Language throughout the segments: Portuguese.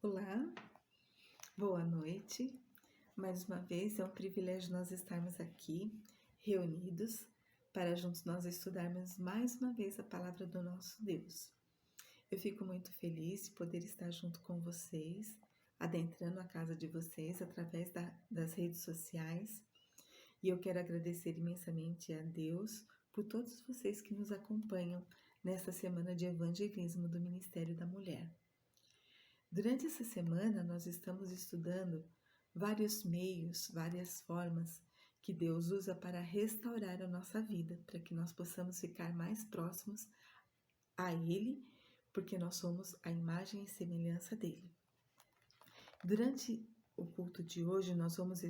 Olá, boa noite. Mais uma vez é um privilégio nós estarmos aqui reunidos para juntos nós estudarmos mais uma vez a palavra do nosso Deus. Eu fico muito feliz de poder estar junto com vocês, adentrando a casa de vocês através das redes sociais. E eu quero agradecer imensamente a Deus por todos vocês que nos acompanham nesta semana de evangelismo do Ministério da Mulher. Durante essa semana, nós estamos estudando vários meios, várias formas que Deus usa para restaurar a nossa vida, para que nós possamos ficar mais próximos a Ele, porque nós somos a imagem e semelhança dele. Durante o culto de hoje, nós vamos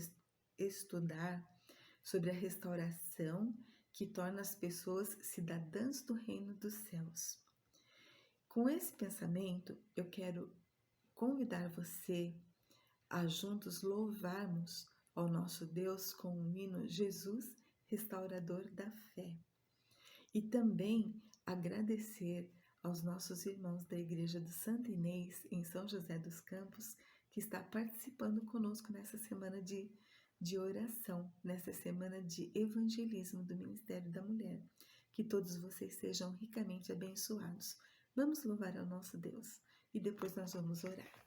estudar sobre a restauração que torna as pessoas cidadãs do reino dos céus. Com esse pensamento, eu quero convidar você a juntos louvarmos ao nosso Deus com o hino Jesus, restaurador da fé. E também agradecer aos nossos irmãos da Igreja do Santo Inês, em São José dos Campos, que está participando conosco nessa semana de oração, nessa semana de evangelismo do Ministério da Mulher. Que todos vocês sejam ricamente abençoados. Vamos louvar ao nosso Deus e depois nós vamos orar.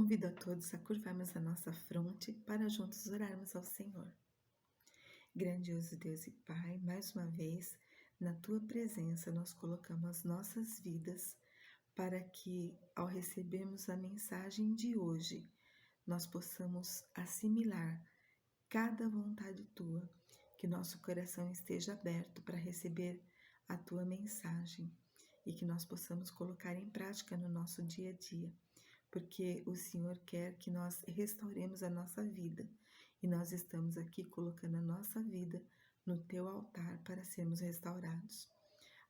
convido a todos a curvarmos a nossa fronte para juntos orarmos ao Senhor. Grandioso Deus e Pai, mais uma vez, na Tua presença nós colocamos nossas vidas para que, ao recebermos a mensagem de hoje, nós possamos assimilar cada vontade Tua, que nosso coração esteja aberto para receber a Tua mensagem e que nós possamos colocar em prática no nosso dia a dia, porque o Senhor quer que nós restauremos a nossa vida e nós estamos aqui colocando a nossa vida no Teu altar para sermos restaurados.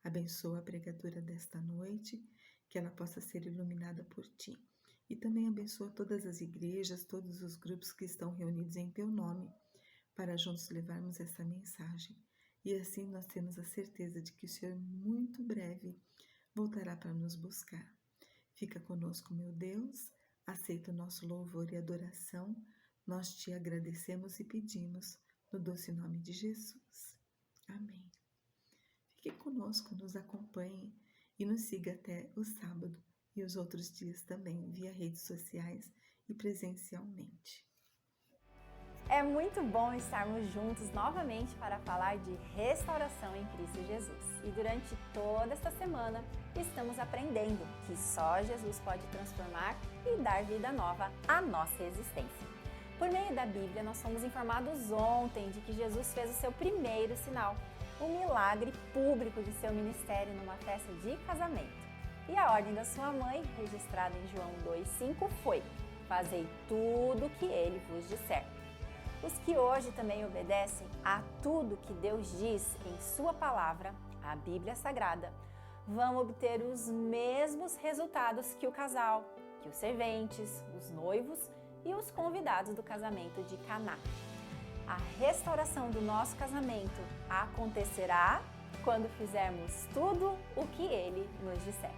Abençoa a pregadora desta noite, que ela possa ser iluminada por Ti. E também abençoa todas as igrejas, todos os grupos que estão reunidos em Teu nome, para juntos levarmos essa mensagem. E assim nós temos a certeza de que o Senhor muito breve voltará para nos buscar. Fica conosco, meu Deus, aceita o nosso louvor e adoração. Nós Te agradecemos e pedimos no doce nome de Jesus. Amém. Fique conosco, nos acompanhe e nos siga até o sábado e os outros dias também, via redes sociais e presencialmente. É muito bom estarmos juntos novamente para falar de restauração em Cristo Jesus. E durante toda esta semana estamos aprendendo que só Jesus pode transformar e dar vida nova à nossa existência. Por meio da Bíblia, nós fomos informados ontem de que Jesus fez o seu primeiro sinal, o milagre público de seu ministério numa festa de casamento. E a ordem da sua mãe, registrada em João 2,5, foi: fazei tudo o que ele vos disser. Os que hoje também obedecem a tudo que Deus diz em sua palavra, a Bíblia Sagrada, vão obter os mesmos resultados que o casal, que os serventes, os noivos e os convidados do casamento de Caná. A restauração do nosso casamento acontecerá quando fizermos tudo o que Ele nos disser.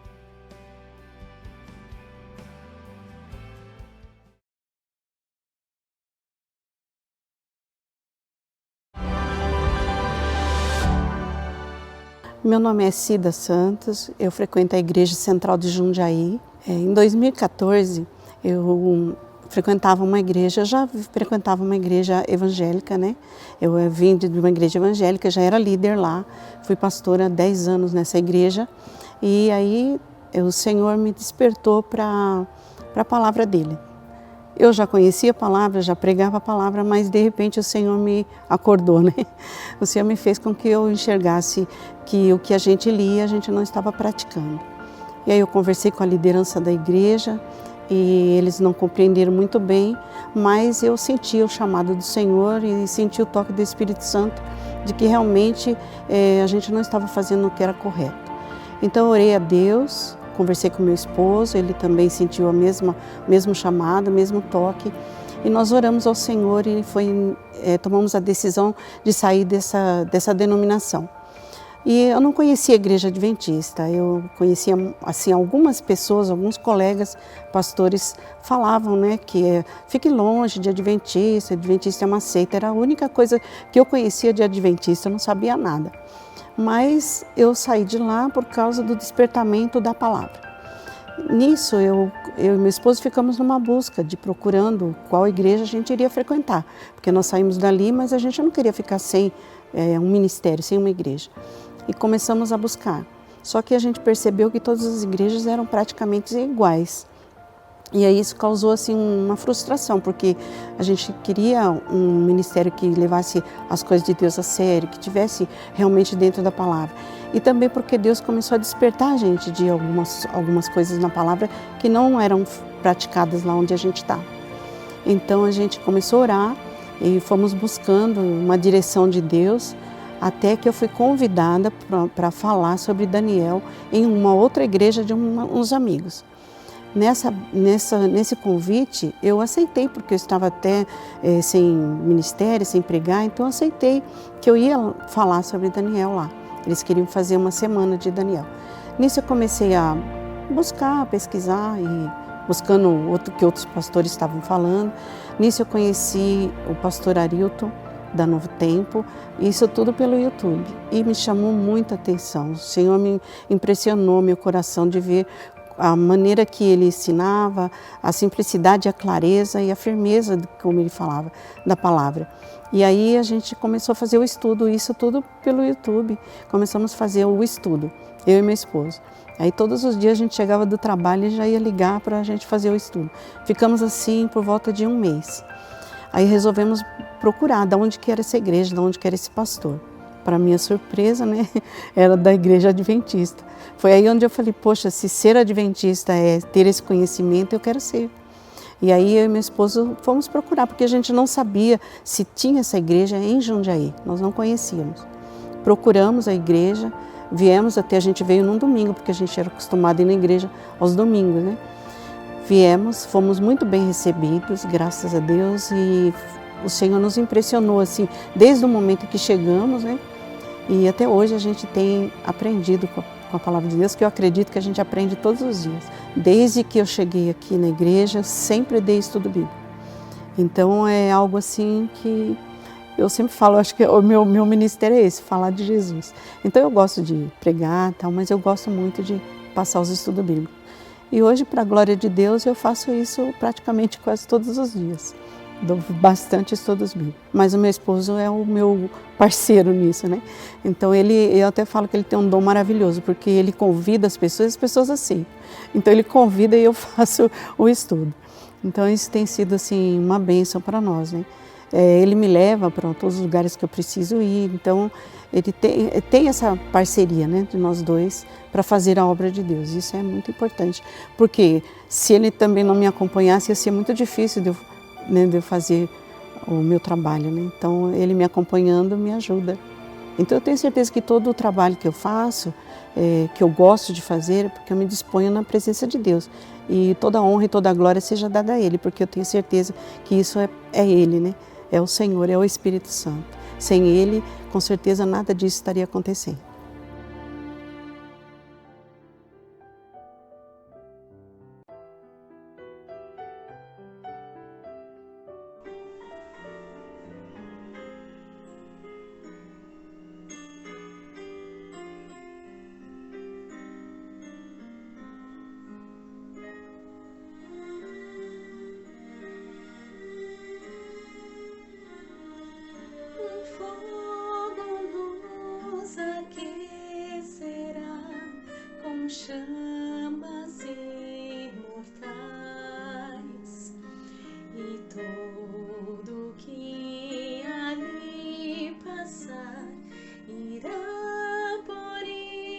Meu nome é Cida Santos, eu frequento a Igreja Central de Jundiaí. Em 2014, eu já frequentava uma igreja evangélica, né? Eu vim de uma igreja evangélica, já era líder lá, fui pastora há 10 anos nessa igreja. E aí o Senhor me despertou para a palavra dele. Eu já conhecia a palavra, já pregava a palavra, mas de repente o Senhor me acordou, né? O Senhor me fez com que eu enxergasse que o que a gente lia, a gente não estava praticando. E aí eu conversei com a liderança da igreja e eles não compreenderam muito bem, mas eu senti o chamado do Senhor e senti o toque do Espírito Santo de que realmente a gente não estava fazendo o que era correto. Então eu orei a Deus, conversei com meu esposo, ele também sentiu o mesmo chamado, o mesmo toque. E nós oramos ao Senhor e tomamos a decisão de sair dessa denominação. E eu não conhecia a igreja adventista, eu conhecia assim, algumas pessoas, alguns colegas pastores falavam, né, que fique longe de adventista é uma seita, era a única coisa que eu conhecia de adventista, eu não sabia nada. Mas eu saí de lá por causa do despertamento da palavra. Nisso, eu e meu esposo ficamos numa busca procurando qual igreja a gente iria frequentar, porque nós saímos dali, mas a gente não queria ficar sem um ministério, sem uma igreja. E começamos a buscar. Só que a gente percebeu que todas as igrejas eram praticamente iguais. E aí isso causou assim uma frustração, porque a gente queria um ministério que levasse as coisas de Deus a sério, que tivesse realmente dentro da palavra. E também porque Deus começou a despertar a gente de algumas coisas na palavra que não eram praticadas lá onde a gente está. Então a gente começou a orar e fomos buscando uma direção de Deus, até que eu fui convidada para falar sobre Daniel em uma outra igreja de uns amigos. Nesse convite, eu aceitei, porque eu estava até sem ministério, sem pregar, então eu aceitei que eu ia falar sobre Daniel lá. Eles queriam fazer uma semana de Daniel. Nisso eu comecei a buscar, a pesquisar e buscando o que outros pastores estavam falando. Nisso eu conheci o pastor Arilton, da Novo Tempo, isso tudo pelo YouTube. E me chamou muita atenção. O Senhor me impressionou meu coração de ver a maneira que ele ensinava, a simplicidade, a clareza e a firmeza, como ele falava, da palavra. E aí a gente começou a fazer o estudo, isso tudo pelo YouTube. Começamos a fazer o estudo, eu e meu esposo. Aí todos os dias a gente chegava do trabalho e já ia ligar para a gente fazer o estudo. Ficamos assim por volta de 1 mês. Aí resolvemos procurar de onde que era essa igreja, de onde que era esse pastor. Para minha surpresa, né, era da igreja adventista. Foi aí onde eu falei, poxa, se ser adventista é ter esse conhecimento, eu quero ser. E aí eu e meu esposo fomos procurar, porque a gente não sabia se tinha essa igreja em Jundiaí, nós não conhecíamos. Procuramos a igreja, viemos até, a gente veio num domingo, porque a gente era acostumado a ir na igreja aos domingos, né? Viemos, fomos muito bem recebidos, graças a Deus, e o Senhor nos impressionou, assim, desde o momento que chegamos, né? E até hoje a gente tem aprendido com a palavra de Deus, que eu acredito que a gente aprende todos os dias. Desde que eu cheguei aqui na igreja, sempre dei estudo bíblico. Então é algo assim que eu sempre falo, acho que o meu ministério é esse, falar de Jesus. Então eu gosto de pregar, tal, mas eu gosto muito de passar os estudos bíblicos. E hoje, para a glória de Deus, eu faço isso praticamente quase todos os dias. Dou bastante estudos bíblicos. Mas o meu esposo é o meu parceiro nisso, né? Então eu até falo que ele tem um dom maravilhoso, porque ele convida as pessoas aceitam. Então ele convida e eu faço o estudo. Então isso tem sido assim uma bênção para nós, né? Ele me leva para todos os lugares que eu preciso ir. Então ele tem essa parceria, né, de nós dois para fazer a obra de Deus. Isso é muito importante, porque se ele também não me acompanhasse, ia ser muito difícil de eu fazer o meu trabalho, né? Então ele me acompanhando me ajuda. Então eu tenho certeza que todo o trabalho que eu faço, que eu gosto de fazer, é porque eu me disponho na presença de Deus. E toda a honra e toda a glória seja dada a Ele, porque eu tenho certeza que isso é Ele, né? É o Senhor, é o Espírito Santo. Sem Ele, com certeza nada disso estaria acontecendo. Chamas imortais e todo que ali passar irá purificar,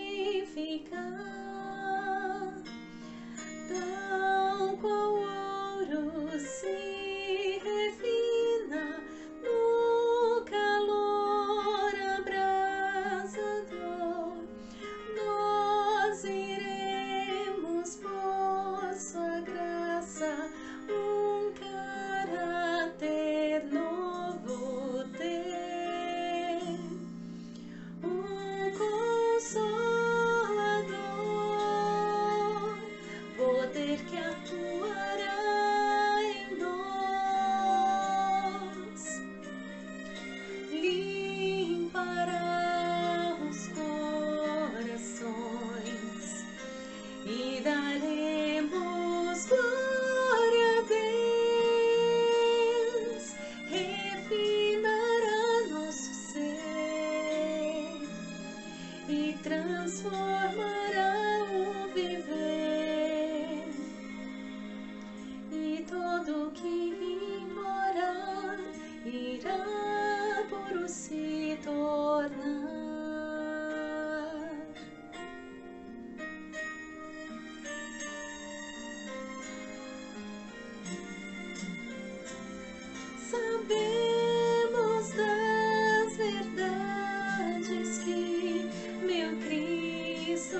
tal qual ouro se refina no calor abrasador. Nós iremos por sua graça um caráter novo ter, um consolador, poder que atuará em nós, limpará os corações e daremos glória a Deus, refinará nosso ser e transformará o viver, e todo que imorar irá puro se tornar. Sabemos das verdades que meu Cristo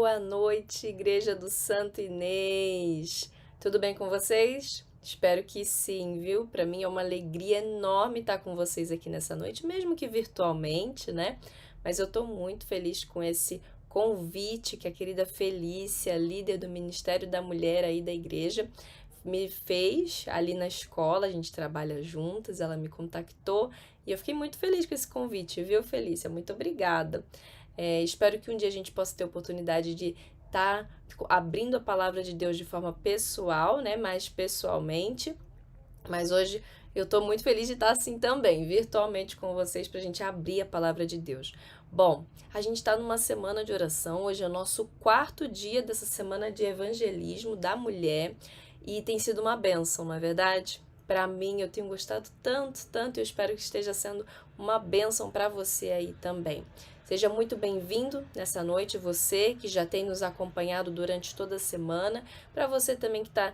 Boa noite, Igreja do Santo Inês. Tudo bem com vocês? Espero que sim, viu? Para mim é uma alegria enorme estar com vocês aqui nessa noite, mesmo que virtualmente, né? Mas eu estou muito feliz com esse convite que a querida Felícia, líder do Ministério da Mulher aí da igreja, me fez ali na escola. A gente trabalha juntas, ela me contactou e eu fiquei muito feliz com esse convite, viu, Felícia? Muito obrigada. Espero que um dia a gente possa ter a oportunidade de estar abrindo a palavra de Deus de forma pessoal, né? Mais pessoalmente. Mas hoje eu estou muito feliz de estar assim também, virtualmente com vocês, para a gente abrir a palavra de Deus. Bom, a gente está numa semana de oração. Hoje é o nosso 4º dia dessa semana de evangelismo da mulher e tem sido uma bênção, não é verdade? Para mim, eu tenho gostado tanto, e eu espero que esteja sendo uma bênção para você aí também. Seja muito bem-vindo nessa noite, você que já tem nos acompanhado durante toda a semana. Para você também que está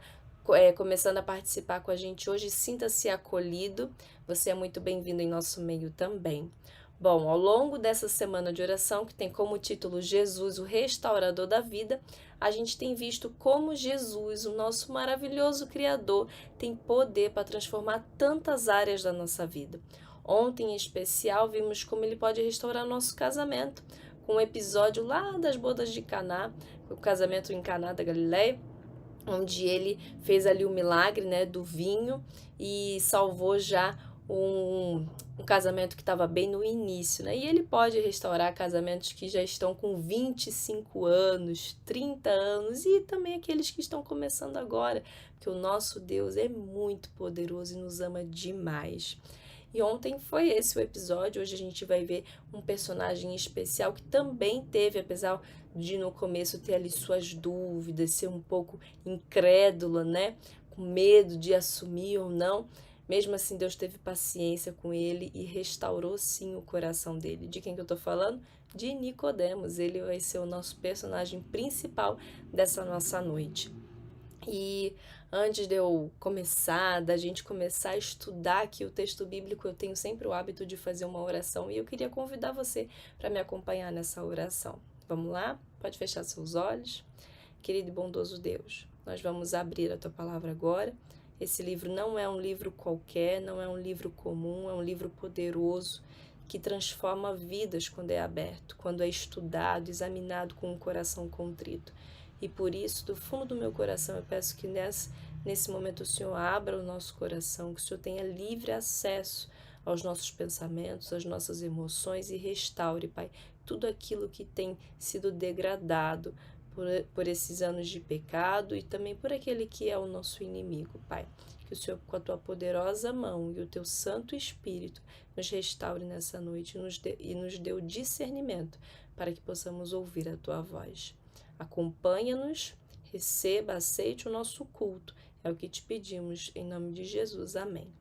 começando a participar com a gente hoje, sinta-se acolhido. Você é muito bem-vindo em nosso meio também. Bom, ao longo dessa semana de oração, que tem como título Jesus, o Restaurador da Vida, a gente tem visto como Jesus, o nosso maravilhoso Criador, tem poder para transformar tantas áreas da nossa vida. Ontem, em especial, vimos como ele pode restaurar nosso casamento, com um episódio lá das bodas de Caná, o casamento em Caná da Galileia, onde ele fez ali o milagre, né, do vinho e salvou já um casamento que estava bem no início, né? E ele pode restaurar casamentos que já estão com 25 anos, 30 anos e também aqueles que estão começando agora, porque o nosso Deus é muito poderoso e nos ama demais. E ontem foi esse o episódio. Hoje a gente vai ver um personagem especial que também teve, apesar de no começo ter ali suas dúvidas, ser um pouco incrédula, né? Com medo de assumir ou não. Mesmo assim, Deus teve paciência com ele e restaurou sim o coração dele. De quem que eu tô falando? De Nicodemos. Ele vai ser o nosso personagem principal dessa nossa noite. E antes de eu começar, da gente começar a estudar aqui o texto bíblico, eu tenho sempre o hábito de fazer uma oração e eu queria convidar você para me acompanhar nessa oração. Vamos lá? Pode fechar seus olhos. Querido e bondoso Deus, nós vamos abrir a Tua palavra agora. Esse livro não é um livro qualquer, não é um livro comum, é um livro poderoso que transforma vidas quando é aberto, quando é estudado, examinado com um coração contrito. E por isso, do fundo do meu coração, eu peço que nesse momento o Senhor abra o nosso coração, que o Senhor tenha livre acesso aos nossos pensamentos, às nossas emoções e restaure, Pai, tudo aquilo que tem sido degradado por esses anos de pecado e também por aquele que é o nosso inimigo, Pai. Que o Senhor, com a Tua poderosa mão e o Teu Santo Espírito, nos restaure nessa noite e nos dê o discernimento para que possamos ouvir a Tua voz. Acompanha-nos, receba, aceite o nosso culto. É o que te pedimos, em nome de Jesus. Amém.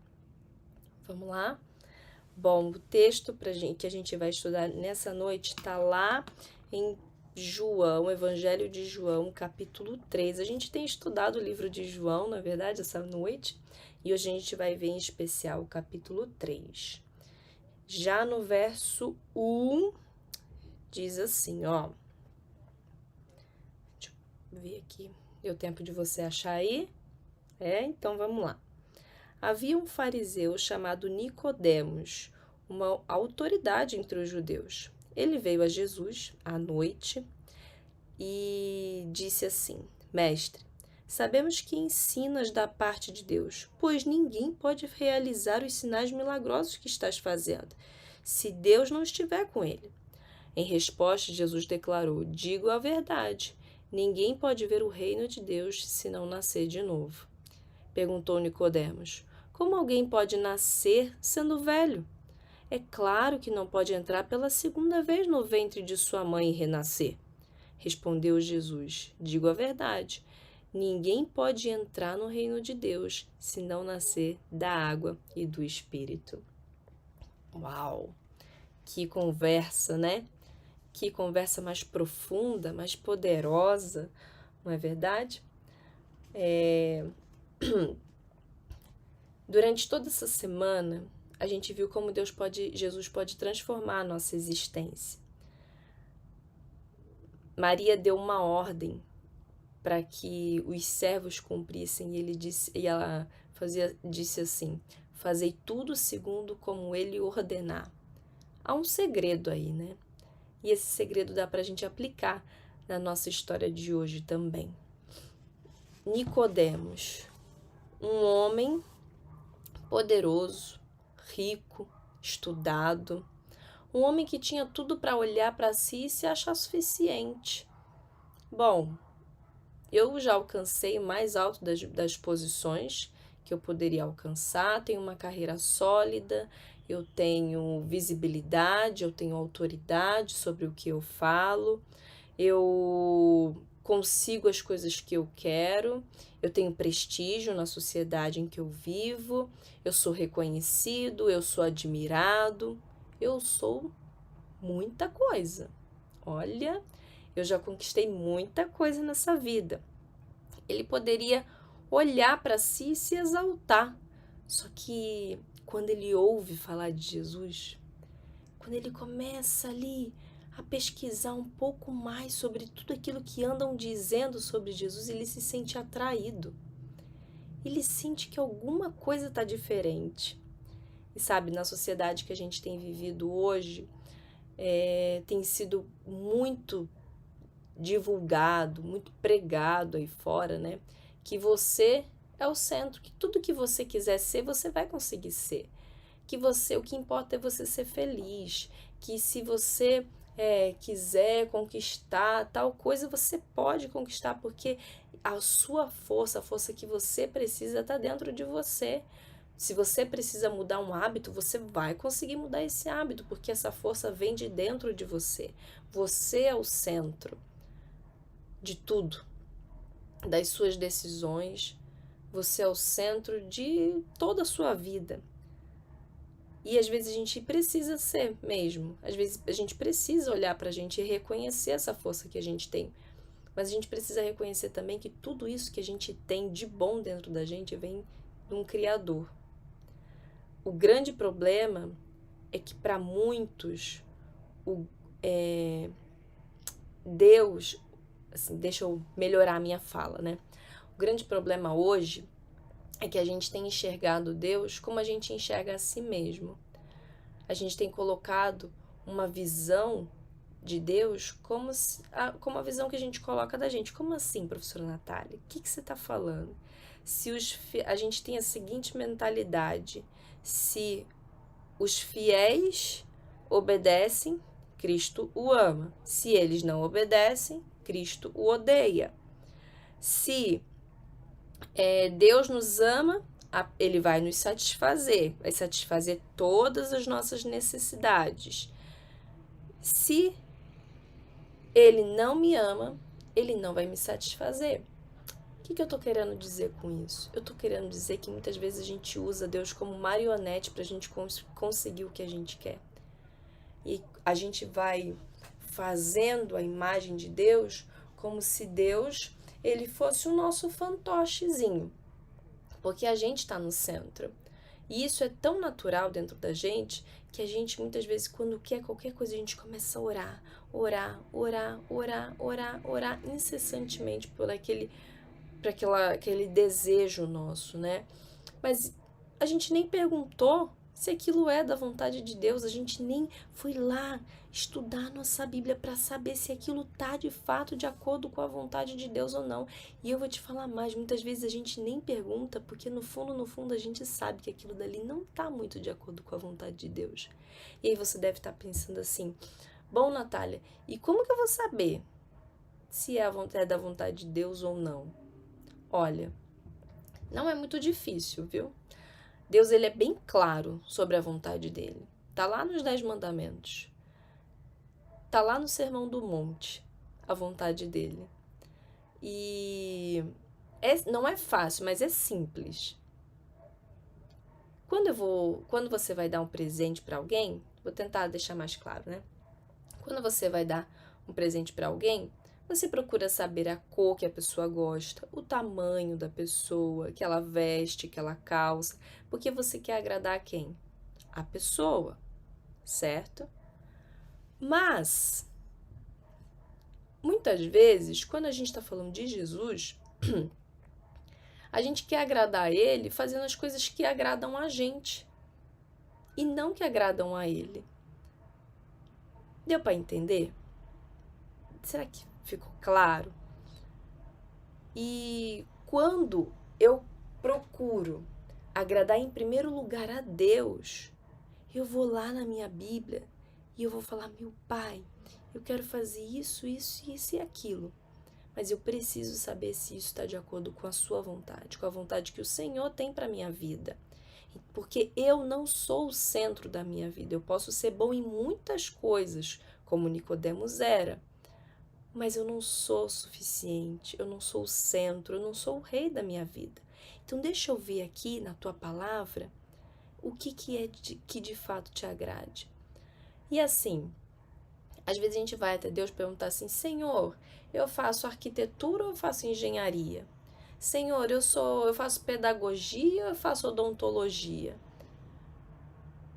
Vamos lá? Bom, o texto que a gente vai estudar nessa noite está lá em João, Evangelho de João, capítulo 3. A gente tem estudado o livro de João, na verdade, essa noite, e hoje a gente vai ver em especial o capítulo 3. Já no verso 1, diz assim, ó. Deixa eu ver aqui, deu tempo de você achar aí? Então vamos lá. Havia um fariseu chamado Nicodemos, uma autoridade entre os judeus. Ele veio a Jesus à noite e disse assim: Mestre, sabemos que ensinas da parte de Deus, pois ninguém pode realizar os sinais milagrosos que estás fazendo, se Deus não estiver com ele. Em resposta, Jesus declarou: Digo a verdade, ninguém pode ver o reino de Deus se não nascer de novo. Perguntou Nicodemos: Como alguém pode nascer sendo velho? É claro que não pode entrar pela segunda vez no ventre de sua mãe e renascer. Respondeu Jesus: Digo a verdade, ninguém pode entrar no reino de Deus se não nascer da água e do Espírito. Uau! Que conversa, né? Que conversa mais profunda, mais poderosa, não é verdade? Durante toda essa semana, a gente viu como Jesus pode transformar a nossa existência. Maria deu uma ordem para que os servos cumprissem, e ela disse assim: fazei tudo segundo como ele ordenar. Há um segredo aí, né? E esse segredo dá para a gente aplicar na nossa história de hoje também. Nicodemos, um homem poderoso, rico, estudado, um homem que tinha tudo para olhar para si e se achar suficiente. Bom, eu já alcancei o mais alto das posições que eu poderia alcançar, tenho uma carreira sólida, eu tenho visibilidade, eu tenho autoridade sobre o que eu falo, eu consigo as coisas que eu quero, eu tenho prestígio na sociedade em que eu vivo, eu sou reconhecido, eu sou admirado, eu sou muita coisa. Olha, eu já conquistei muita coisa nessa vida. Ele poderia olhar para si e se exaltar. Só que quando ele ouve falar de Jesus, quando ele começa ali a pesquisar um pouco mais sobre tudo aquilo que andam dizendo sobre Jesus, ele se sente atraído. Ele sente que alguma coisa está diferente. E sabe, na sociedade que a gente tem vivido hoje, tem sido muito divulgado, muito pregado aí fora, né? Que você é o centro, que tudo que você quiser ser, você vai conseguir ser. Que o que importa é você ser feliz, que se você quiser conquistar tal coisa, você pode conquistar, porque a sua força, a força que você precisa está dentro de você. Se você precisa mudar um hábito, você vai conseguir mudar esse hábito, porque essa força vem de dentro de você. Você é o centro de tudo, das suas decisões, você é o centro de toda a sua vida. E às vezes a gente precisa ser mesmo, às vezes a gente precisa olhar pra gente e reconhecer essa força que a gente tem, mas a gente precisa reconhecer também que tudo isso que a gente tem de bom dentro da gente vem de um Criador. O grande problema é que para muitos Deus, assim, deixa eu melhorar a minha fala, né? O grande problema hoje é que a gente tem enxergado Deus como a gente enxerga a si mesmo. A gente tem colocado uma visão de Deus como a visão que a gente coloca da gente. Como assim, professora Natália? O que você está falando? A gente tem a seguinte mentalidade: se os fiéis obedecem, Cristo o ama. Se eles não obedecem, Cristo o odeia. Se Deus nos ama, ele vai nos satisfazer, vai satisfazer todas as nossas necessidades. Se ele não me ama, ele não vai me satisfazer. O que eu estou querendo dizer com isso? Eu estou querendo dizer que muitas vezes a gente usa Deus como marionete para a gente conseguir o que a gente quer. E a gente vai fazendo a imagem de Deus como se Deus ele fosse o nosso fantochezinho, porque a gente está no centro. E isso é tão natural dentro da gente que a gente muitas vezes, quando quer qualquer coisa, a gente começa a orar incessantemente por aquele desejo nosso, né? Mas a gente nem perguntou se aquilo é da vontade de Deus, a gente nem foi lá estudar nossa Bíblia para saber se aquilo tá de fato de acordo com a vontade de Deus ou não. E eu vou te falar mais, muitas vezes a gente nem pergunta, porque no fundo a gente sabe que aquilo dali não tá muito de acordo com a vontade de Deus. E aí você deve estar pensando assim: bom, Natália, e como que eu vou saber se é da vontade de Deus ou não? Olha, não é muito difícil, viu? Deus, ele é bem claro sobre a vontade dele. Tá lá nos 10 mandamentos. Tá lá no Sermão do Monte, a vontade dele. E não é fácil, mas é simples. Quando você vai dar um presente para alguém, vou tentar deixar mais claro, né? Quando você vai dar um presente para alguém, você procura saber a cor que a pessoa gosta, o tamanho da pessoa, que ela veste, que ela calça, porque você quer agradar a quem? A pessoa, certo? Mas muitas vezes, quando a gente está falando de Jesus, a gente quer agradar ele fazendo as coisas que agradam a gente e não que agradam a ele. Deu para entender? Será que ficou claro? E quando eu procuro agradar em primeiro lugar a Deus, eu vou lá na minha Bíblia e eu vou falar: meu Pai, eu quero fazer isso, isso, isso e aquilo. Mas eu preciso saber se isso está de acordo com a sua vontade, com a vontade que o Senhor tem para a minha vida. Porque eu não sou o centro da minha vida. Eu posso ser bom em muitas coisas, como Nicodemos era, mas eu não sou o suficiente, eu não sou o centro, eu não sou o rei da minha vida. Então deixa eu ver aqui na tua palavra o que é que de fato te agrade. E assim, às vezes a gente vai até Deus perguntar assim: Senhor, eu faço arquitetura ou eu faço engenharia? Senhor, eu faço pedagogia ou eu faço odontologia?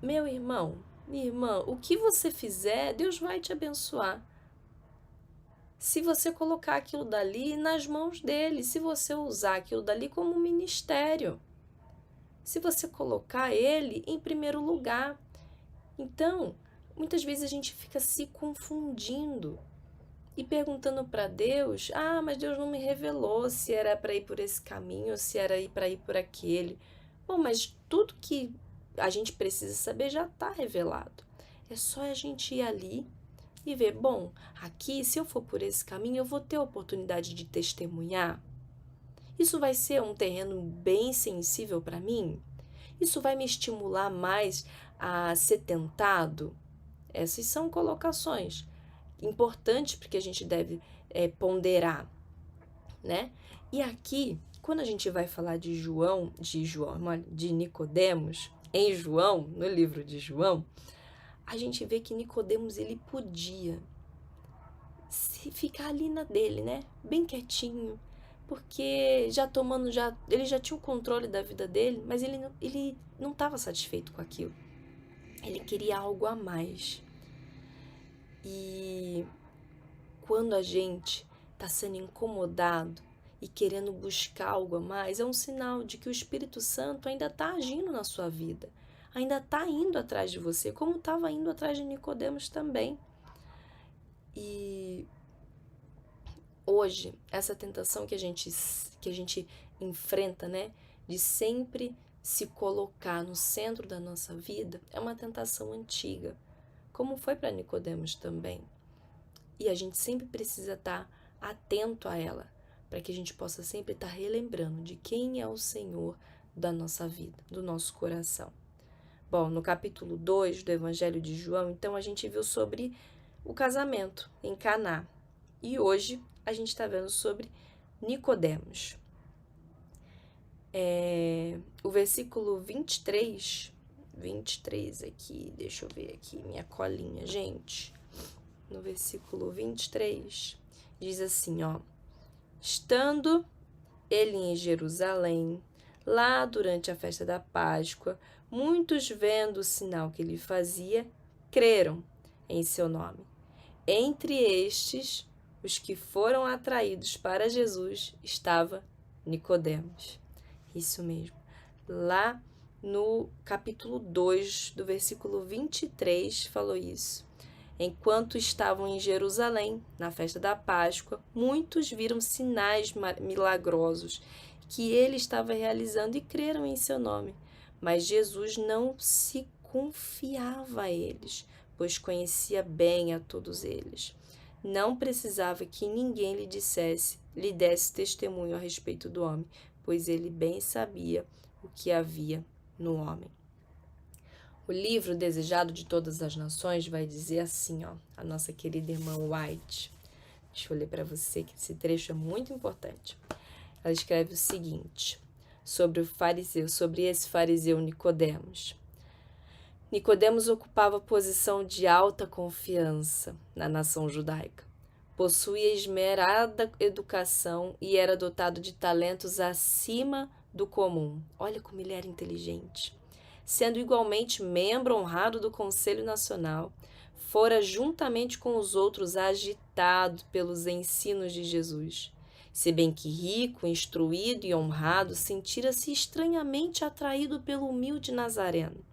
Meu irmão, minha irmã, o que você fizer, Deus vai te abençoar. Se você colocar aquilo dali nas mãos dele, se você usar aquilo dali como ministério, se você colocar ele em primeiro lugar. Então, muitas vezes a gente fica se confundindo e perguntando para Deus: ah, mas Deus não me revelou se era para ir por esse caminho ou se era para ir por aquele. Bom, mas tudo que a gente precisa saber já está revelado. É só a gente ir ali e ver: bom, aqui, se eu for por esse caminho, eu vou ter a oportunidade de testemunhar. Isso vai ser um terreno bem sensível para mim? Isso vai me estimular mais a ser tentado? Essas são colocações importantes porque a gente deve ponderar, né? E aqui, quando a gente vai falar de Nicodemos, em João, no livro de João, a gente vê que Nicodemos, ele podia ficar ali na dele, né? Bem quietinho, porque ele já tinha o controle da vida dele, mas ele não estava satisfeito com aquilo. Ele queria algo a mais. E quando a gente está sendo incomodado e querendo buscar algo a mais, é um sinal de que o Espírito Santo ainda está agindo na sua vida, ainda está indo atrás de você, como estava indo atrás de Nicodemos também. E hoje, essa tentação que a gente enfrenta, né, de sempre se colocar no centro da nossa vida, é uma tentação antiga, como foi para Nicodemos também. E a gente sempre precisa estar atento a ela, para que a gente possa sempre estar relembrando de quem é o Senhor da nossa vida, do nosso coração. Bom, no capítulo 2 do Evangelho de João, então a gente viu sobre o casamento em Caná. E hoje a gente está vendo sobre Nicodemos. O versículo 23 aqui, deixa eu ver aqui minha colinha, gente. No versículo 23, diz assim, ó: estando ele em Jerusalém, lá durante a festa da Páscoa, muitos, vendo o sinal que ele fazia, creram em seu nome. Entre estes, os que foram atraídos para Jesus, estava Nicodemos. Isso mesmo. Lá no capítulo 2, do versículo 23, falou isso. Enquanto estavam em Jerusalém, na festa da Páscoa, muitos viram sinais milagrosos que ele estava realizando e creram em seu nome. Mas Jesus não se confiava a eles, pois conhecia bem a todos eles. Não precisava que ninguém lhe desse testemunho a respeito do homem, pois ele bem sabia o que havia no homem. O livro Desejado de Todas as Nações vai dizer assim, ó, a nossa querida irmã White. Deixa eu ler para você que esse trecho é muito importante. Ela escreve o seguinte, sobre esse fariseu Nicodemos. Nicodemos ocupava posição de alta confiança na nação judaica. Possuía esmerada educação e era dotado de talentos acima do comum. Olha como ele era inteligente. sendo igualmente membro honrado do Conselho Nacional, fora juntamente com os outros agitado pelos ensinos de Jesus. Se bem que rico, instruído e honrado, sentira-se estranhamente atraído pelo humilde Nazareno.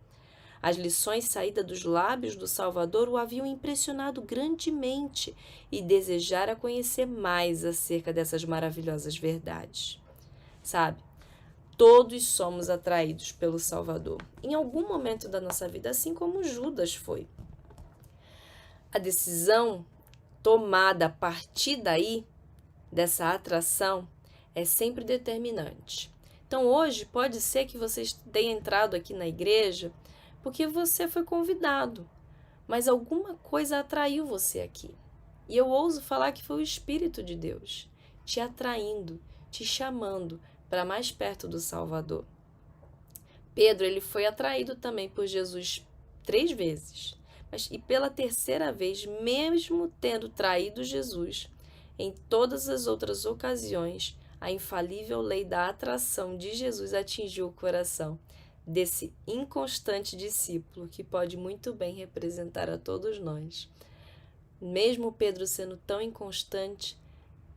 As lições saídas dos lábios do Salvador o haviam impressionado grandemente e desejara conhecer mais acerca dessas maravilhosas verdades. Sabe, todos somos atraídos pelo Salvador, em algum momento da nossa vida, assim como Judas foi. A decisão tomada a partir daí, dessa atração, é sempre determinante. Então, hoje, pode ser que você tenha entrado aqui na igreja porque você foi convidado, mas alguma coisa atraiu você aqui. E eu ouso falar que foi o Espírito de Deus te atraindo, te chamando para mais perto do Salvador. Pedro, ele foi atraído também por Jesus 3 vezes, e pela terceira vez, mesmo tendo traído Jesus, em todas as outras ocasiões, a infalível lei da atração de Jesus atingiu o coração desse inconstante discípulo, que pode muito bem representar a todos nós. Mesmo Pedro sendo tão inconstante,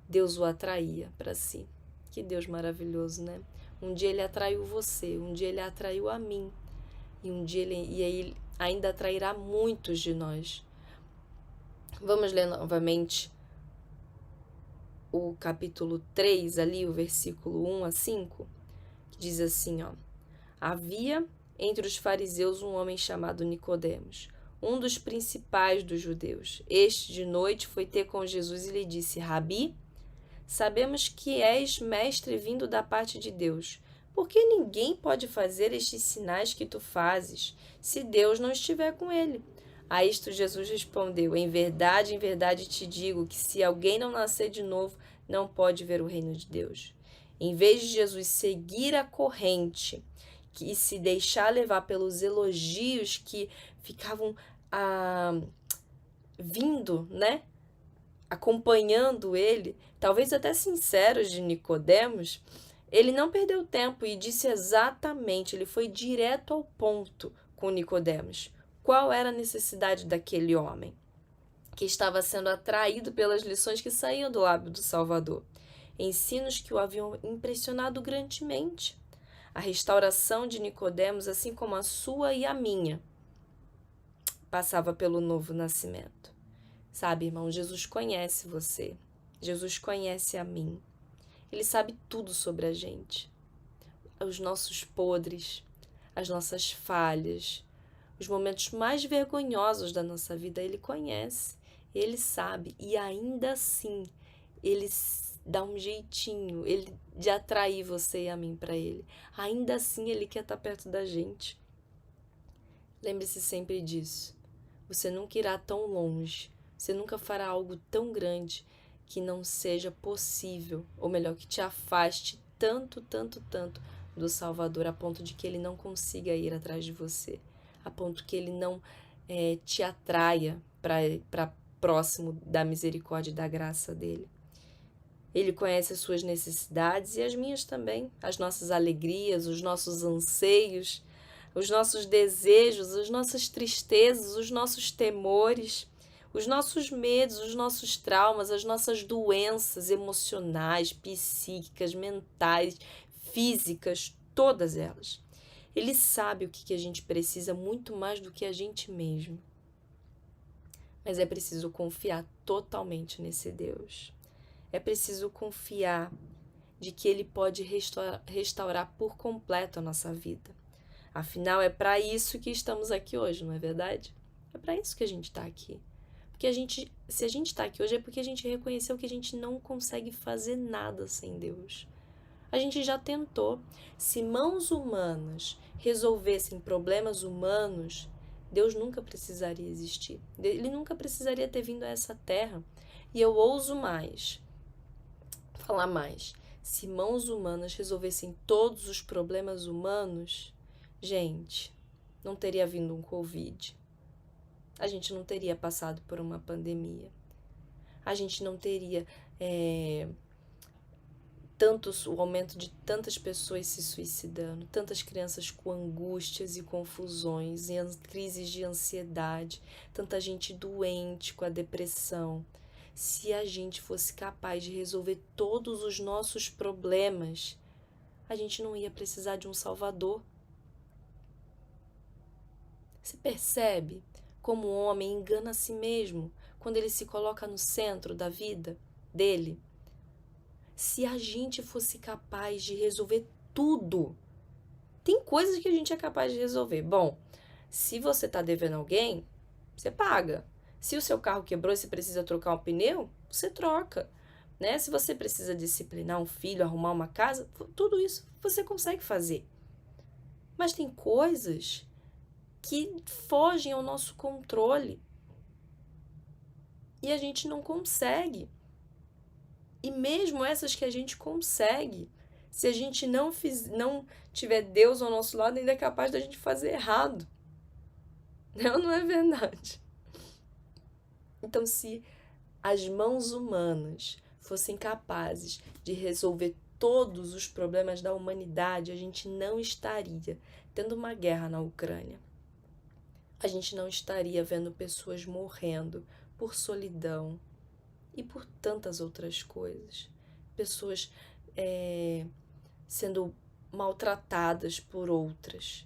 Deus o atraía para si. Que Deus maravilhoso, né? Um dia ele atraiu você, um dia ele atraiu a mim, e ele ainda atrairá muitos de nós. Vamos ler novamente o capítulo 3 ali, o versículo 1 a 5, que diz assim, ó: Havia entre os fariseus um homem chamado Nicodemos, um dos principais dos judeus. Este, de noite, foi ter com Jesus e lhe disse: Rabi, sabemos que és mestre vindo da parte de Deus. Por que ninguém pode fazer estes sinais que tu fazes, se Deus não estiver com ele? A isto Jesus respondeu: em verdade te digo que se alguém não nascer de novo, não pode ver o reino de Deus. Em vez de Jesus seguir a corrente e se deixar levar pelos elogios que ficavam vindo, né? Acompanhando ele, talvez até sinceros, de Nicodemos, ele não perdeu tempo e disse exatamente, ele foi direto ao ponto com Nicodemos. Qual era a necessidade daquele homem que estava sendo atraído pelas lições que saíam do lábio do Salvador? Ensinos que o haviam impressionado grandemente. A restauração de Nicodemos, assim como a sua e a minha, passava pelo novo nascimento. Sabe, irmão, Jesus conhece você. Jesus conhece a mim. Ele sabe tudo sobre a gente. Os nossos podres, as nossas falhas, os momentos mais vergonhosos da nossa vida, Ele conhece. Ele sabe. E ainda assim, Ele dá um jeitinho de atrair você e a mim para Ele. Ainda assim, Ele quer estar perto da gente. Lembre-se sempre disso. Você nunca irá tão longe. Você nunca fará algo tão grande que não seja possível, ou melhor, que te afaste tanto do Salvador, a ponto de que Ele não consiga ir atrás de você, a ponto que Ele não te atraia para próximo da misericórdia e da graça dEle. Ele conhece as suas necessidades e as minhas também, as nossas alegrias, os nossos anseios, os nossos desejos, as nossas tristezas, os nossos temores, os nossos medos, os nossos traumas, as nossas doenças emocionais, psíquicas, mentais, físicas, todas elas. Ele sabe o que a gente precisa muito mais do que a gente mesmo. Mas é preciso confiar totalmente nesse Deus. É preciso confiar de que Ele pode restaurar por completo a nossa vida. Afinal, é para isso que estamos aqui hoje, não é verdade? É para isso que a gente está aqui. Porque se a gente está aqui hoje é porque a gente reconheceu que a gente não consegue fazer nada sem Deus. A gente já tentou. Se mãos humanas resolvessem problemas humanos, Deus nunca precisaria existir. Ele nunca precisaria ter vindo a essa terra. E eu ouso falar mais. Se mãos humanas resolvessem todos os problemas humanos, gente, não teria vindo um Covid. A gente não teria passado por uma pandemia. A gente não teria o aumento de tantas pessoas se suicidando, tantas crianças com angústias e confusões, e crises de ansiedade, tanta gente doente com a depressão. Se a gente fosse capaz de resolver todos os nossos problemas, a gente não ia precisar de um Salvador. Você percebe como o homem engana a si mesmo quando ele se coloca no centro da vida dele? Se a gente fosse capaz de resolver tudo, tem coisas que a gente é capaz de resolver. Bom, se você está devendo alguém, você paga. Se o seu carro quebrou e você precisa trocar um pneu, você troca. Né? Se você precisa disciplinar um filho, arrumar uma casa, tudo isso você consegue fazer. Mas tem coisas que fogem ao nosso controle e a gente não consegue. E mesmo essas que a gente consegue, se a gente não tiver Deus ao nosso lado, ainda é capaz da gente fazer errado. Não é verdade? Então, se as mãos humanas fossem capazes de resolver todos os problemas da humanidade, a gente não estaria tendo uma guerra na Ucrânia. A gente não estaria vendo pessoas morrendo por solidão e por tantas outras coisas. Pessoas sendo maltratadas por outras.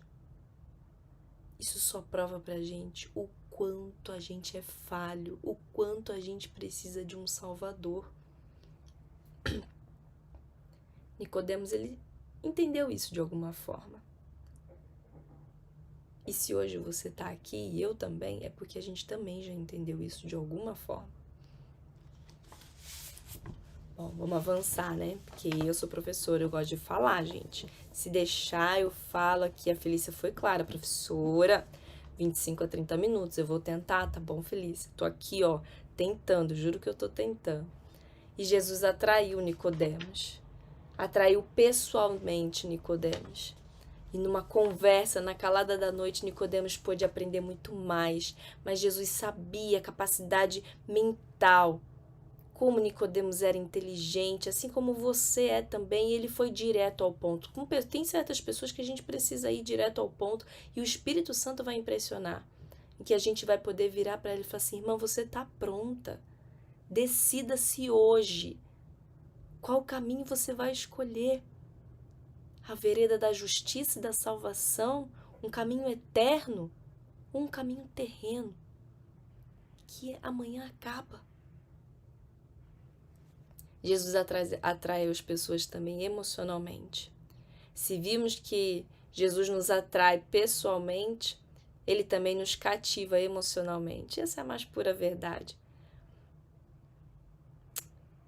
Isso só prova pra gente o quanto a gente é falho, o quanto a gente precisa de um Salvador. Nicodemos, ele entendeu isso de alguma forma. E se hoje você está aqui e eu também, é porque a gente também já entendeu isso de alguma forma. Bom, vamos avançar, né? Porque eu sou professora, eu gosto de falar, gente. Se deixar, eu falo aqui. A Felícia foi clara, professora, 25 a 30 minutos. Eu vou tentar, tá bom, Felícia? Tô aqui, ó, tentando, juro que eu tô tentando. E Jesus atraiu Nicodemos. Atraiu pessoalmente Nicodemos. E numa conversa, na calada da noite, Nicodemos pôde aprender muito mais. Mas Jesus sabia a capacidade mental. Como Nicodemos era inteligente, assim como você é também, ele foi direto ao ponto. Tem certas pessoas que a gente precisa ir direto ao ponto e o Espírito Santo vai impressionar. Em que a gente vai poder virar para ele e falar assim, irmã, você está pronta. Decida-se hoje. Qual caminho você vai escolher? A vereda da justiça e da salvação, um caminho eterno ou um caminho terreno que amanhã acaba. Jesus atrai as pessoas também emocionalmente. Se vimos que Jesus nos atrai pessoalmente, ele também nos cativa emocionalmente. Essa é a mais pura verdade.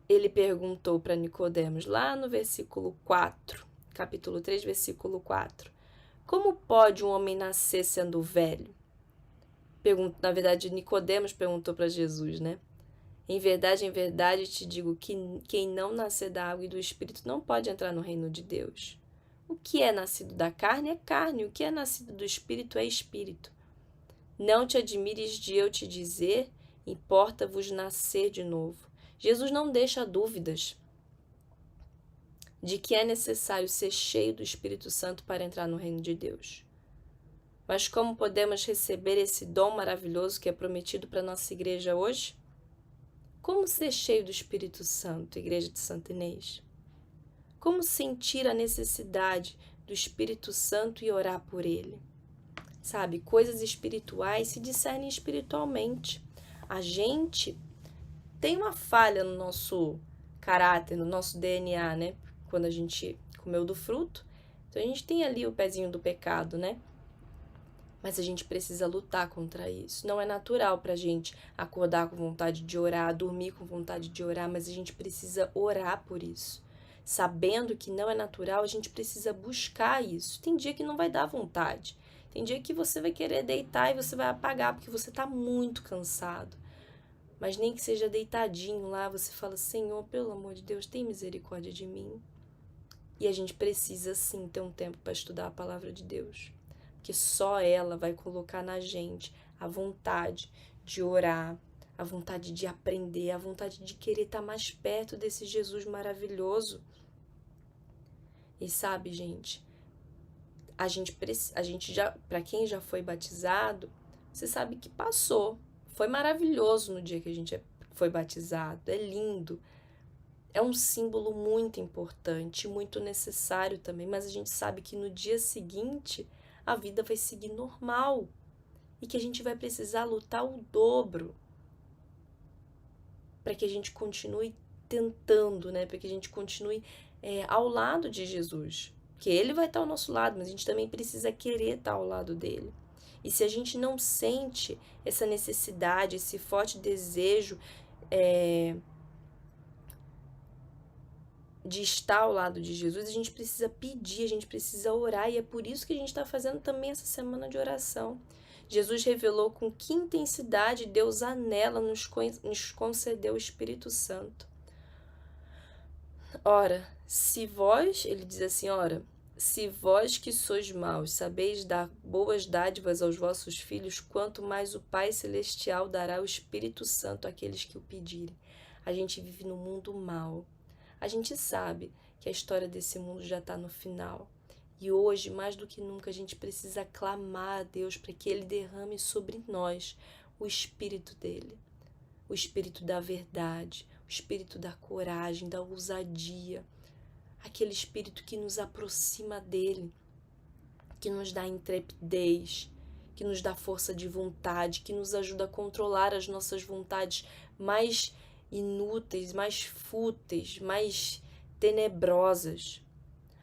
Ele perguntou para Nicodemos, lá no versículo 4, capítulo 3, versículo 4. Como pode um homem nascer sendo velho? Na verdade, Nicodemos perguntou para Jesus, né? Em verdade, te digo que quem não nascer da água e do Espírito não pode entrar no reino de Deus. O que é nascido da carne é carne, o que é nascido do Espírito é Espírito. Não te admires de eu te dizer, importa-vos nascer de novo. Jesus não deixa dúvidas de que é necessário ser cheio do Espírito Santo para entrar no reino de Deus. Mas como podemos receber esse dom maravilhoso que é prometido para a nossa igreja hoje? Como ser cheio do Espírito Santo, Igreja de Santo Inês? Como sentir a necessidade do Espírito Santo e orar por ele? Sabe, coisas espirituais se discernem espiritualmente. A gente tem uma falha no nosso caráter, no nosso DNA, né? Quando a gente comeu do fruto, então a gente tem ali o pezinho do pecado, né? Mas a gente precisa lutar contra isso. Não é natural pra gente acordar com vontade de orar, dormir com vontade de orar, mas a gente precisa orar por isso. Sabendo que não é natural, a gente precisa buscar isso. Tem dia que não vai dar vontade. Tem dia que você vai querer deitar e você vai apagar, porque você tá muito cansado. Mas nem que seja deitadinho lá, você fala, Senhor, pelo amor de Deus, tem misericórdia de mim. E a gente precisa sim ter um tempo para estudar a palavra de Deus. Que só ela vai colocar na gente a vontade de orar, a vontade de aprender, a vontade de querer estar mais perto desse Jesus maravilhoso. E sabe, gente, a gente já, para quem já foi batizado, você sabe que passou. Foi maravilhoso no dia que a gente foi batizado, é lindo. É um símbolo muito importante, muito necessário também, mas a gente sabe que no dia seguinte a vida vai seguir normal e que a gente vai precisar lutar o dobro para que a gente continue tentando, né? Para que a gente continue ao lado de Jesus. Porque ele vai estar ao nosso lado, mas a gente também precisa querer estar ao lado dele. E se a gente não sente essa necessidade, esse forte desejo de estar ao lado de Jesus, a gente precisa pedir, a gente precisa orar, e é por isso que a gente está fazendo também essa semana de oração. Jesus revelou com que intensidade Deus anela nos conceder o Espírito Santo. Ora, ele diz assim, se vós que sois maus sabeis dar boas dádivas aos vossos filhos, quanto mais o Pai Celestial dará o Espírito Santo àqueles que o pedirem. A gente vive num mundo mau. A gente sabe que a história desse mundo já está no final. E hoje, mais do que nunca, a gente precisa clamar a Deus para que Ele derrame sobre nós o Espírito dEle. O Espírito da verdade, o Espírito da coragem, da ousadia. Aquele Espírito que nos aproxima dEle, que nos dá intrepidez, que nos dá força de vontade, que nos ajuda a controlar as nossas vontades mais inúteis, mais fúteis, mais tenebrosas.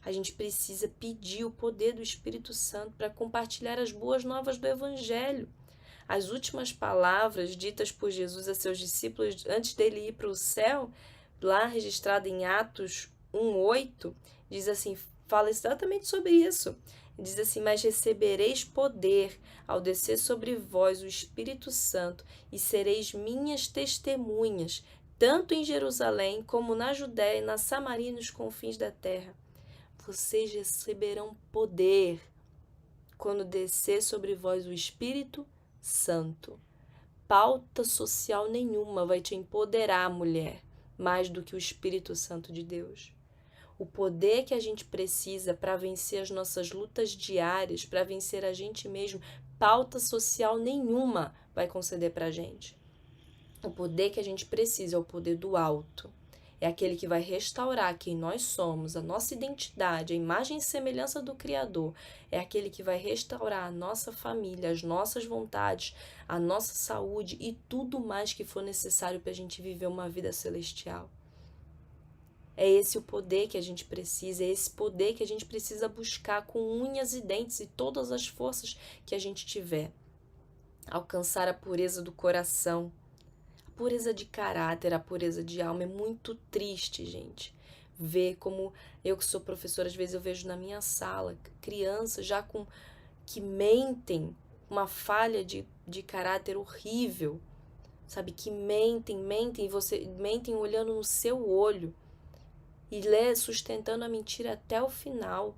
A gente precisa pedir o poder do Espírito Santo para compartilhar as boas novas do Evangelho. As últimas palavras ditas por Jesus a seus discípulos antes dele ir para o céu, lá registrado em Atos 1:8, diz assim, fala exatamente sobre isso. Diz assim, mas recebereis poder ao descer sobre vós o Espírito Santo e sereis minhas testemunhas, tanto em Jerusalém como na Judéia, na Samaria e nos confins da terra. Vocês receberão poder quando descer sobre vós o Espírito Santo. Pauta social nenhuma vai te empoderar, mulher, mais do que o Espírito Santo de Deus. O poder que a gente precisa para vencer as nossas lutas diárias, para vencer a gente mesmo, pauta social nenhuma vai conceder para a gente. O poder que a gente precisa é o poder do alto. É aquele que vai restaurar quem nós somos, a nossa identidade, a imagem e semelhança do Criador. É aquele que vai restaurar a nossa família, as nossas vontades, a nossa saúde e tudo mais que for necessário para a gente viver uma vida celestial. É esse o poder que a gente precisa, é esse poder que a gente precisa buscar com unhas e dentes e todas as forças que a gente tiver. Alcançar a pureza do coração, a pureza de caráter, a pureza de alma. É muito triste, gente, ver como eu que sou professora, às vezes eu vejo na minha sala crianças já que mentem, uma falha de caráter horrível, sabe, que mentem olhando no seu olho, e sustentando a mentira até o final.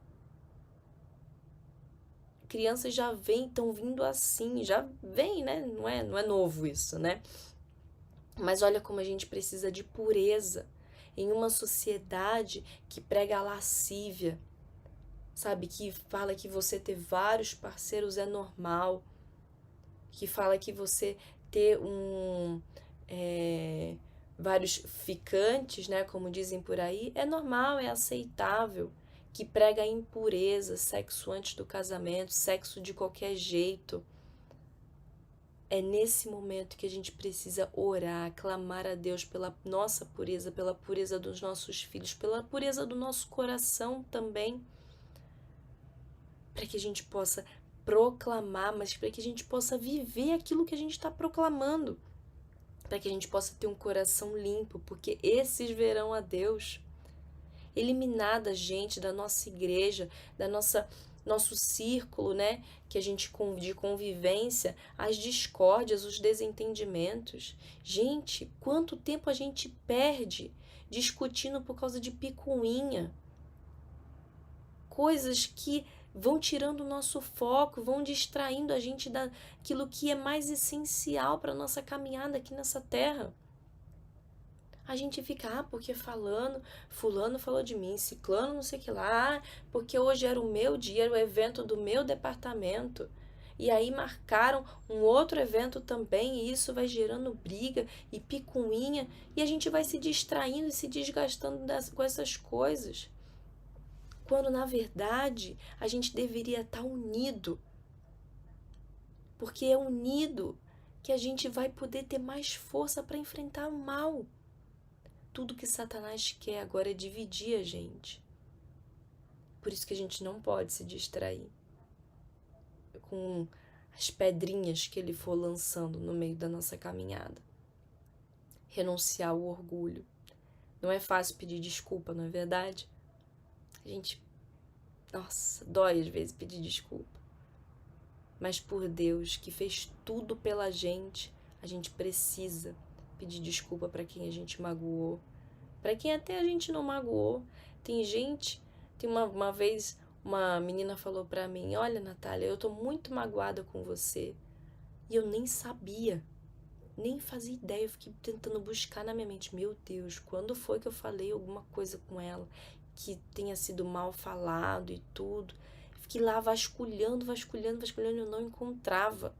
Crianças já estão vindo assim, já vem, né? Não é novo isso, né? Mas olha como a gente precisa de pureza em uma sociedade que prega a lascívia, sabe? Que fala que você ter vários parceiros é normal, que fala que você ter vários ficantes, né, como dizem por aí, é normal, é aceitável, que prega a impureza, sexo antes do casamento, sexo de qualquer jeito. É nesse momento que a gente precisa orar, clamar a Deus pela nossa pureza, pela pureza dos nossos filhos, pela pureza do nosso coração também, para que a gente possa proclamar, mas para que a gente possa viver aquilo que a gente está proclamando, para que a gente possa ter um coração limpo, porque esses verão a Deus. Eliminar da gente, da nossa igreja, da nosso círculo, né, que a gente de convivência, as discórdias, os desentendimentos. Gente, quanto tempo a gente perde discutindo por causa de picuinha? Coisas que vão tirando o nosso foco, vão distraindo a gente daquilo que é mais essencial para a nossa caminhada aqui nessa terra. A gente fica, porque fulano falou de mim, ciclano não sei o que lá, porque hoje era o meu dia, era o evento do meu departamento. E aí marcaram um outro evento também, e isso vai gerando briga e picuinha, e a gente vai se distraindo e se desgastando com essas coisas. Quando, na verdade, a gente deveria estar unido. Porque é unido que a gente vai poder ter mais força para enfrentar o mal. Tudo que Satanás quer agora é dividir a gente. Por isso que a gente não pode se distrair com as pedrinhas que ele for lançando no meio da nossa caminhada. Renunciar ao orgulho. Não é fácil pedir desculpa, não é verdade? A gente, dói às vezes pedir desculpa. Mas por Deus, que fez tudo pela gente, a gente precisa pedir desculpa para quem a gente magoou, para quem até a gente não magoou. Tem uma vez uma menina falou para mim, olha Natália, eu tô muito magoada com você. E eu nem sabia, nem fazia ideia, eu fiquei tentando buscar na minha mente, meu Deus, quando foi que eu falei alguma coisa com ela que tenha sido mal falado e tudo. Fiquei lá vasculhando, e eu não encontrava.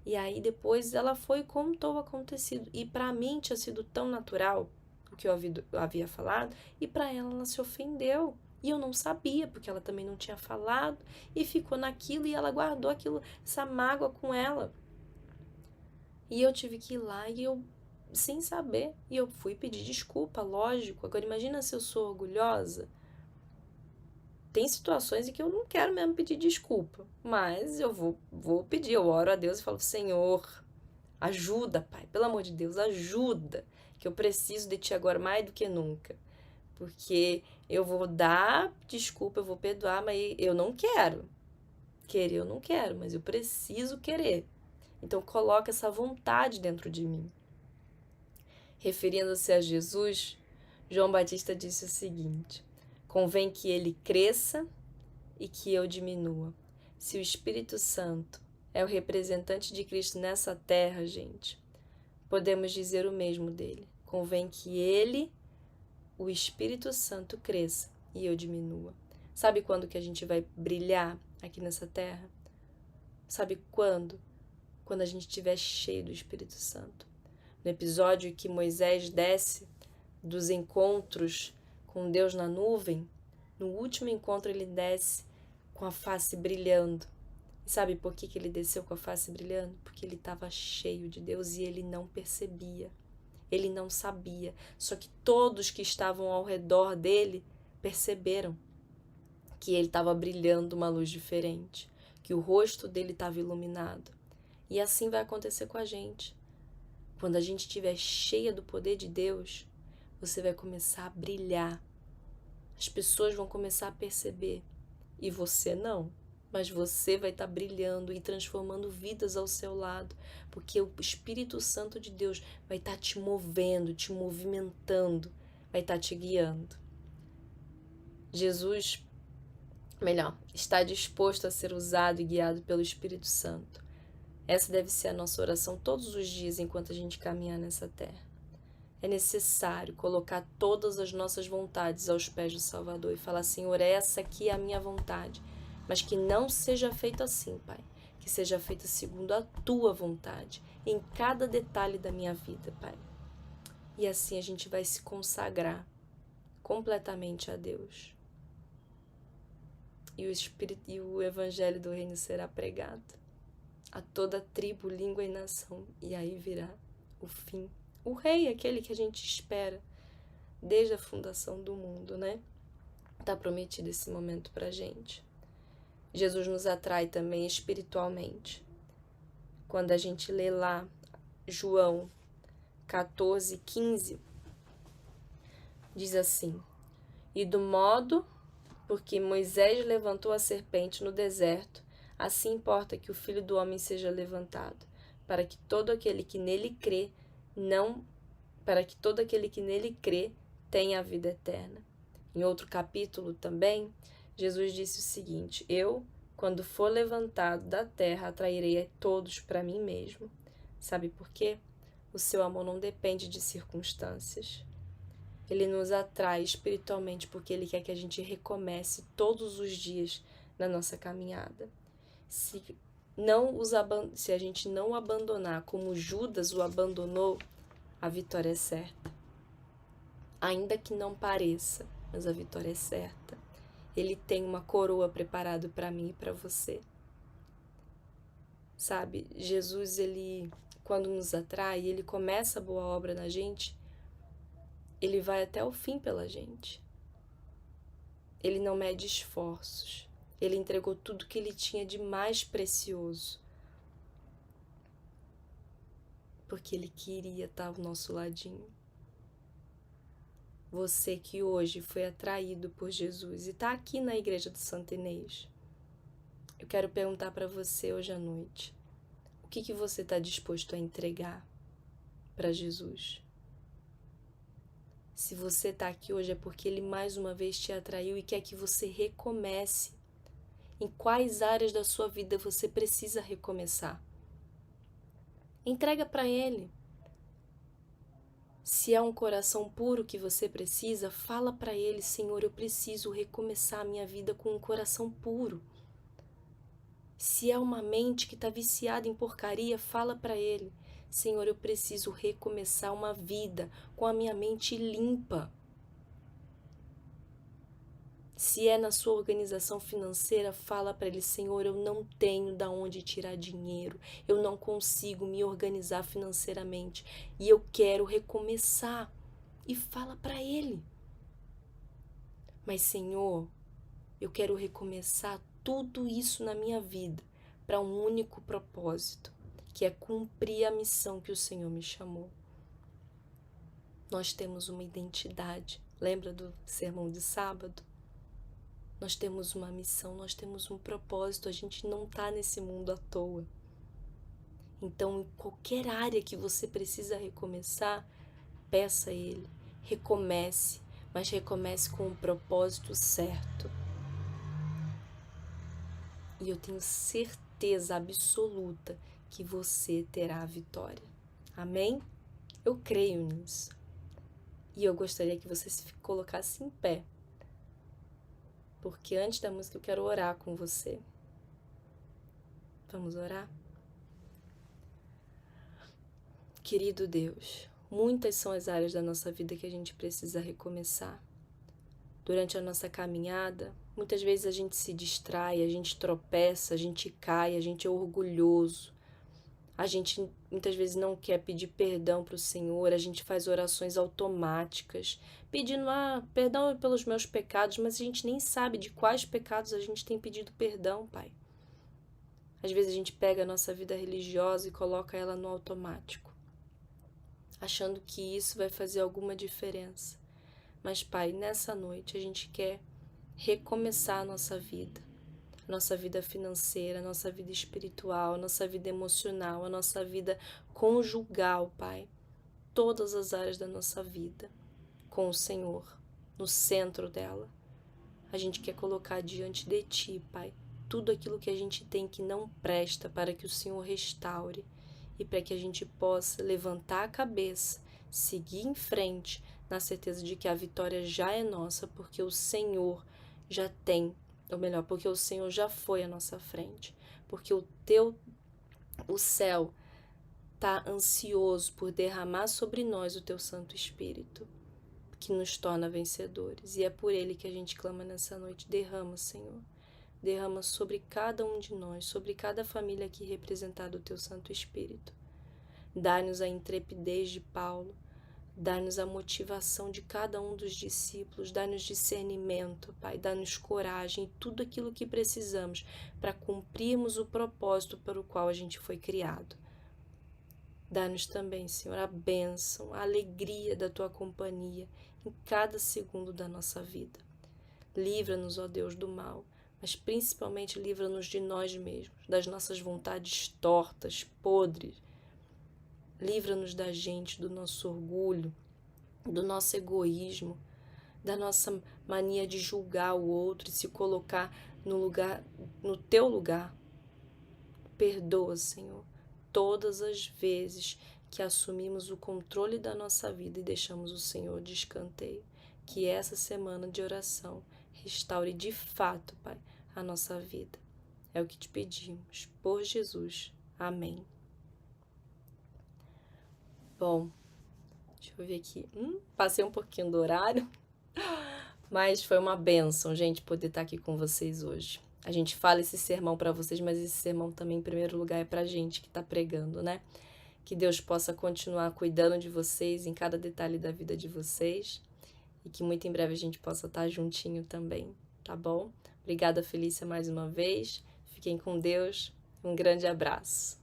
E aí depois ela foi e contou o acontecido. E para mim tinha sido tão natural o que eu havia falado, e para ela se ofendeu. E eu não sabia, porque ela também não tinha falado, e ficou naquilo, e ela guardou essa mágoa com ela. E eu tive que ir lá, e eu, sem saber, e eu fui pedir desculpa, lógico. Agora imagina se eu sou orgulhosa. Tem situações em que eu não quero mesmo pedir desculpa, mas eu vou pedir, eu oro a Deus e falo, Senhor, ajuda, Pai, pelo amor de Deus, ajuda, que eu preciso de Ti agora mais do que nunca, porque eu vou dar desculpa, eu vou perdoar, mas eu não quero, querer eu não quero, mas eu preciso querer, então coloca essa vontade dentro de mim. Referindo-se a Jesus, João Batista disse o seguinte, convém que ele cresça e que eu diminua. Se o Espírito Santo é o representante de Cristo nessa terra, gente, podemos dizer o mesmo dele. Convém que ele, o Espírito Santo, cresça e eu diminua. Sabe quando que a gente vai brilhar aqui nessa terra? Sabe quando? Quando a gente estiver cheio do Espírito Santo. No episódio que Moisés desce dos encontros com Deus na nuvem, no último encontro ele desce com a face brilhando. E sabe por que ele desceu com a face brilhando? Porque ele estava cheio de Deus e ele não percebia, ele não sabia. Só que todos que estavam ao redor dele perceberam que ele estava brilhando uma luz diferente, que o rosto dele estava iluminado. E assim vai acontecer com a gente. Quando a gente estiver cheia do poder de Deus, você vai começar a brilhar. As pessoas vão começar a perceber. E você não. Mas você vai estar brilhando e transformando vidas ao seu lado. Porque o Espírito Santo de Deus vai estar te movendo, te movimentando, vai estar te guiando. Jesus, está disposto a ser usado e guiado pelo Espírito Santo. Essa deve ser a nossa oração todos os dias enquanto a gente caminhar nessa terra. É necessário colocar todas as nossas vontades aos pés do Salvador e falar, Senhor, essa aqui é a minha vontade, mas que não seja feito assim, Pai, que seja feita segundo a Tua vontade, em cada detalhe da minha vida, Pai. E assim a gente vai se consagrar completamente a Deus. E o Evangelho do Reino será pregado a toda tribo, língua e nação, e aí virá o fim. O rei, aquele que a gente espera desde a fundação do mundo, né? Está prometido esse momento pra gente. Jesus nos atrai também espiritualmente. Quando a gente lê lá João 14:15, diz assim, e do modo porque Moisés levantou a serpente no deserto, assim importa que o Filho do Homem seja levantado, para que todo aquele que nele crê tenha a vida eterna. Em outro capítulo também, Jesus disse o seguinte, eu, quando for levantado da terra, atrairei a todos para mim mesmo. Sabe por quê? O seu amor não depende de circunstâncias. Ele nos atrai espiritualmente porque Ele quer que a gente recomece todos os dias na nossa caminhada. Se a gente não o abandonar como Judas o abandonou, a vitória é certa. Ainda que não pareça, mas a vitória é certa. Ele tem uma coroa preparada para mim e para você. Sabe, Jesus, Ele, quando nos atrai, Ele começa a boa obra na gente, Ele vai até o fim pela gente. Ele não mede esforços. Ele entregou tudo que Ele tinha de mais precioso. Porque Ele queria estar ao nosso ladinho. Você que hoje foi atraído por Jesus e está aqui na igreja do Santo Inês, eu quero perguntar para você hoje à noite, o que você está disposto a entregar para Jesus? Se você está aqui hoje é porque Ele mais uma vez te atraiu e quer que você recomece. Em quais áreas da sua vida você precisa recomeçar? Entrega para Ele. Se é um coração puro que você precisa, fala para Ele: Senhor, eu preciso recomeçar a minha vida com um coração puro. Se é uma mente que está viciada em porcaria, fala para Ele: Senhor, eu preciso recomeçar uma vida com a minha mente limpa. Se é na sua organização financeira, fala para Ele: Senhor, eu não tenho de onde tirar dinheiro, eu não consigo me organizar financeiramente e eu quero recomeçar. E fala para Ele: mas Senhor, eu quero recomeçar tudo isso na minha vida para um único propósito, que é cumprir a missão que o Senhor me chamou. Nós temos uma identidade, lembra do sermão de sábado? Nós temos uma missão, nós temos um propósito, a gente não está nesse mundo à toa. Então, em qualquer área que você precisa recomeçar, peça a Ele, recomece, mas recomece com o propósito certo. E eu tenho certeza absoluta que você terá a vitória. Amém? Eu creio nisso. E eu gostaria que você se colocasse em pé. Porque antes da música eu quero orar com você. Vamos orar? Querido Deus, muitas são as áreas da nossa vida que a gente precisa recomeçar. Durante a nossa caminhada, muitas vezes a gente se distrai, a gente tropeça, a gente cai, a gente é orgulhoso. A gente muitas vezes não quer pedir perdão para o Senhor, a gente faz orações automáticas, pedindo perdão pelos meus pecados, mas a gente nem sabe de quais pecados a gente tem pedido perdão, Pai. Às vezes a gente pega a nossa vida religiosa e coloca ela no automático, achando que isso vai fazer alguma diferença. Mas, Pai, nessa noite a gente quer recomeçar a nossa vida financeira, a nossa vida espiritual, a nossa vida emocional, a nossa vida conjugal, Pai. Todas as áreas da nossa vida, com o Senhor, no centro dela. A gente quer colocar diante de Ti, Pai, tudo aquilo que a gente tem que não presta, para que o Senhor restaure e para que a gente possa levantar a cabeça, seguir em frente, na certeza de que a vitória já é nossa, porque o Senhor já tem, ou melhor, porque o Senhor já foi à nossa frente, porque o céu está ansioso por derramar sobre nós o Teu Santo Espírito, que nos torna vencedores, e é por Ele que a gente clama nessa noite. Derrama, Senhor, derrama sobre cada um de nós, sobre cada família aqui representada o Teu Santo Espírito. Dá-nos a intrepidez de Paulo, dá-nos a motivação de cada um dos discípulos, dá-nos discernimento, Pai, dá-nos coragem e tudo aquilo que precisamos para cumprirmos o propósito para o qual a gente foi criado. Dá-nos também, Senhor, a bênção, a alegria da Tua companhia em cada segundo da nossa vida. Livra-nos, ó Deus, do mal, mas principalmente livra-nos de nós mesmos, das nossas vontades tortas, podres. Livra-nos da gente, do nosso orgulho, do nosso egoísmo, da nossa mania de julgar o outro e se colocar no Teu lugar. Perdoa, Senhor, todas as vezes que assumimos o controle da nossa vida e deixamos o Senhor de escanteio. Que essa semana de oração restaure de fato, Pai, a nossa vida. É o que te pedimos, por Jesus. Amém. Bom, deixa eu ver aqui. Passei um pouquinho do horário, mas foi uma bênção, gente, poder estar aqui com vocês hoje. A gente fala esse sermão para vocês, mas esse sermão também, em primeiro lugar, é pra gente que está pregando, né? Que Deus possa continuar cuidando de vocês em cada detalhe da vida de vocês e que muito em breve a gente possa estar juntinho também, tá bom? Obrigada, Felícia, mais uma vez. Fiquem com Deus. Um grande abraço.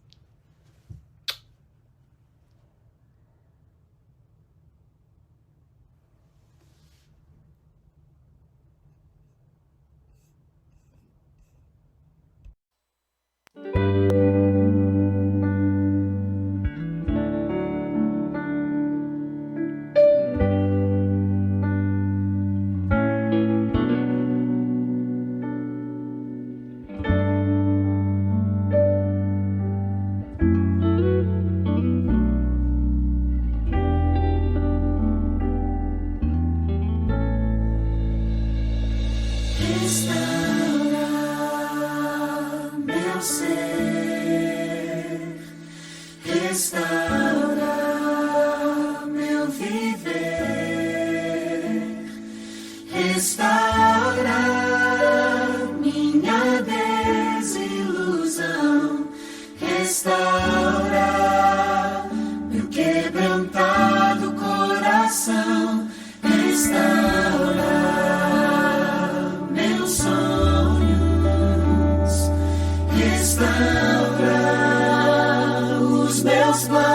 Restaura os meus planos.